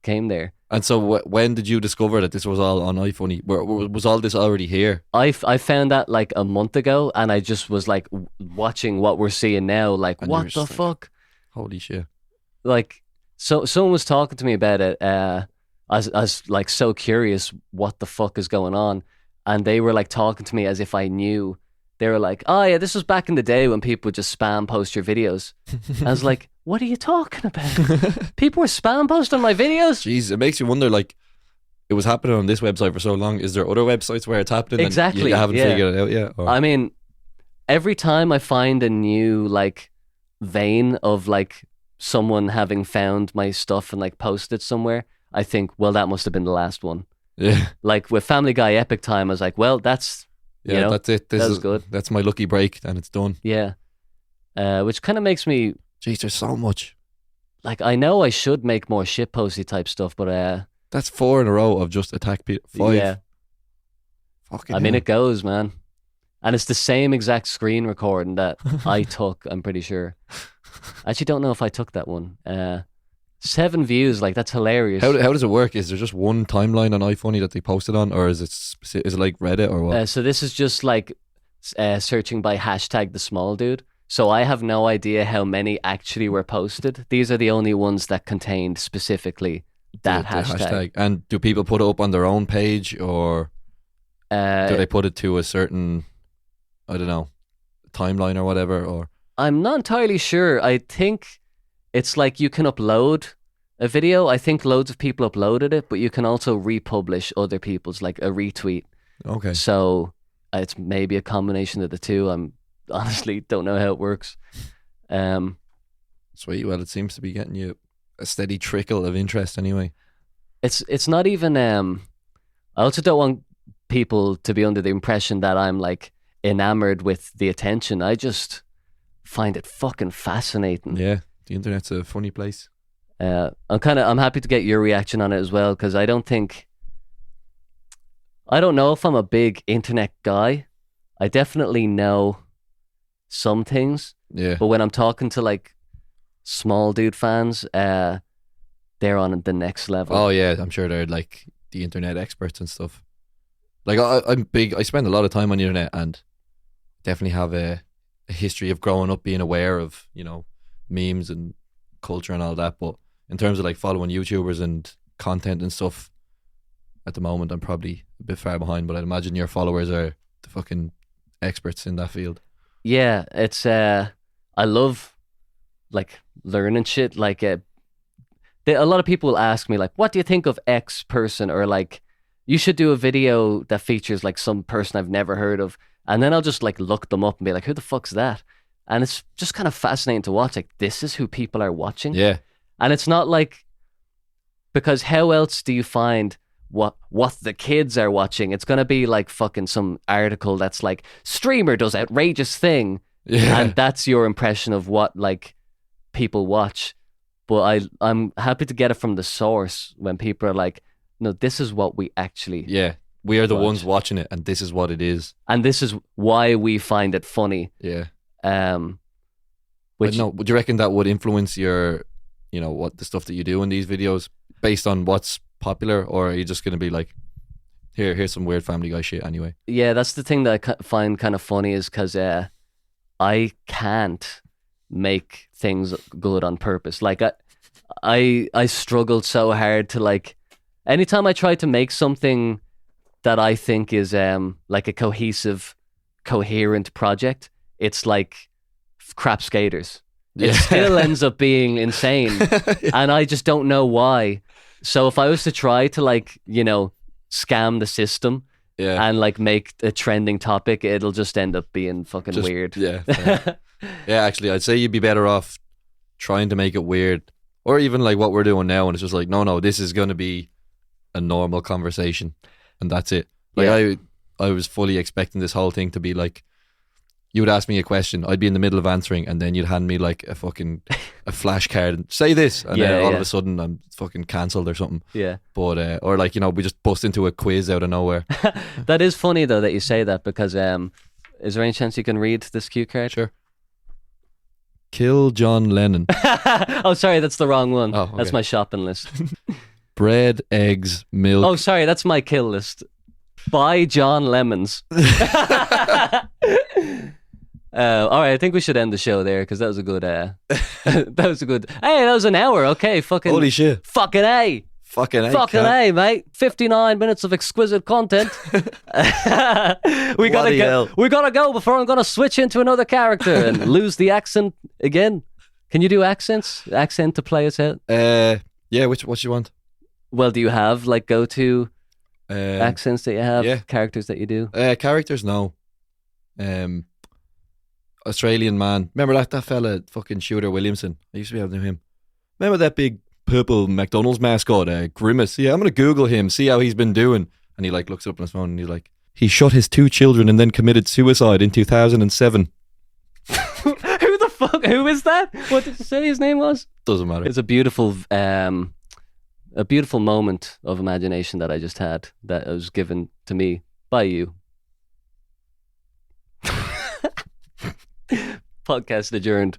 came there.
And so when did you discover that this was all on iFunny? Was all this already here?
I found that like a month ago, and I just was like watching what we're seeing now, like, and what the fuck?
Holy shit.
Like, so someone was talking to me about it. I was like so curious what the fuck is going on. And they were like talking to me as if I knew. They were like, oh yeah, this was back in the day when people would just spam post your videos. I was like, what are you talking about? People were spam posting my videos?
Jeez, it makes you wonder, like, it was happening on this website for so long. Is there other websites where it's happening?
Exactly.
And you haven't figured it out yet? Or?
I mean, every time I find a new like vein of like someone having found my stuff and like posted somewhere, I think, well, that must have been the last one.
Yeah.
Like with Family Guy Epic Time, I was like, well, that's
that's it.
That was good.
That's my lucky break, and it's done.
Yeah. Which kind of makes me...
Jeez, there's so much.
Like, I know I should make more shitposty type stuff, but...
That's 4 in a row of just attack people. 5.
Yeah.
Fucking
I mean, it goes, man. And it's the same exact screen recording that I took, I'm pretty sure. I actually don't know if I took that one. 7 views, like, that's hilarious.
How does it work? Is there just one timeline on iFunny that they posted on, or is it like Reddit or what?
So this is just like searching by hashtag the small dude. So I have no idea how many actually were posted. These are the only ones that contained specifically that hashtag.
And do people put it up on their own page, or do they put it to a certain, I don't know, timeline or whatever? Or
I'm not entirely sure. I think it's like you can upload a video. I think loads of people uploaded it, but you can also republish other people's, like a retweet.
Okay.
So it's maybe a combination of the two. I'm honestly don't know how it works.
Sweet. Well, it seems to be getting you a steady trickle of interest anyway.
It's not even. I also don't want people to be under the impression that I'm like enamored with the attention. I just find it fucking fascinating.
Yeah, the internet's a funny place.
I'm happy to get your reaction on it as well, because I don't know if I'm a big internet guy. I definitely know some things.
Yeah.
But when I'm talking to like small dude fans, they're on the next level.
Oh yeah, I'm sure they're like the internet experts and stuff. Like I'm big. I spend a lot of time on the internet, and definitely have a history of growing up being aware of, you know, memes and culture and all that. But in terms of like following YouTubers and content and stuff, at the moment I'm probably a bit far behind. But I'd imagine your followers are the fucking experts in that field.
Yeah, it's I love like learning shit. Like a lot of people will ask me like, what do you think of X person? Or like, you should do a video that features like some person I've never heard of. And then I'll just like look them up and be like, who the fuck's that? And it's just kind of fascinating to watch. Like, this is who people are watching.
Yeah.
And it's not like, because how else do you find what the kids are watching? It's going to be like fucking some article that's like, streamer does outrageous thing.
Yeah.
And that's your impression of what like people watch. But I'm happy to get it from the source when people are like, no, this is what we actually
we are the ones watching it, and this is what it is.
And this is why we find it funny.
Yeah.
Which,
would you reckon that would influence your, you know, what the stuff that you do in these videos based on what's popular, or are you just going to be like, here's some weird Family Guy shit anyway?
Yeah, that's the thing that I find kind of funny, is because I can't make things good on purpose. Like I struggled so hard to like, anytime I try to make something that I think is like a cohesive, coherent project, it's like crap skaters. It still ends up being insane. And I just don't know why. So if I was to try to like, you know, scam the system and like make a trending topic, it'll just end up being fucking weird.
Yeah. Yeah, actually, I'd say you'd be better off trying to make it weird, or even like what we're doing now, and it's just like, no, this is going to be a normal conversation, and that's it. Like I was fully expecting this whole thing to be like, you would ask me a question, I'd be in the middle of answering, and then you'd hand me like a flashcard and say this, and then all of a sudden I'm fucking cancelled or something.
Yeah.
But or like, you know, we just bust into a quiz out of nowhere.
That is funny though that you say that, because is there any chance you can read this cue card?
Sure. Kill John Lennon.
Oh, sorry, that's the wrong one.
Oh, okay.
That's my shopping list.
Bread, eggs, milk.
Oh, sorry, that's my kill list. Buy John Lemons. All right, I think we should end the show there, because that was a good. That was a good. Hey, that was an hour. Okay, fucking.
Holy shit.
Fucking A.
Fucking A.
Fucking A, mate. 59 minutes of exquisite content. We gotta go before I'm gonna switch into another character and lose the accent again. Can you do accents? Accent to play us out?
Yeah. What you want?
Well, do you have like go-to accents that you have?
Yeah.
Characters that you do?
Characters, no. Australian man. Remember that fella, fucking Shooter Williamson? I used to be able to know him. Remember that big purple McDonald's mascot, Grimace? Yeah, I'm gonna Google him, see how he's been doing. And he like looks up on his phone and he's like, he shot his 2 children and then committed suicide in 2007.
Who the fuck? Who is that? What did you say his name was?
Doesn't matter.
It's a beautiful moment of imagination that I just had, that was given to me by you. Podcast adjourned.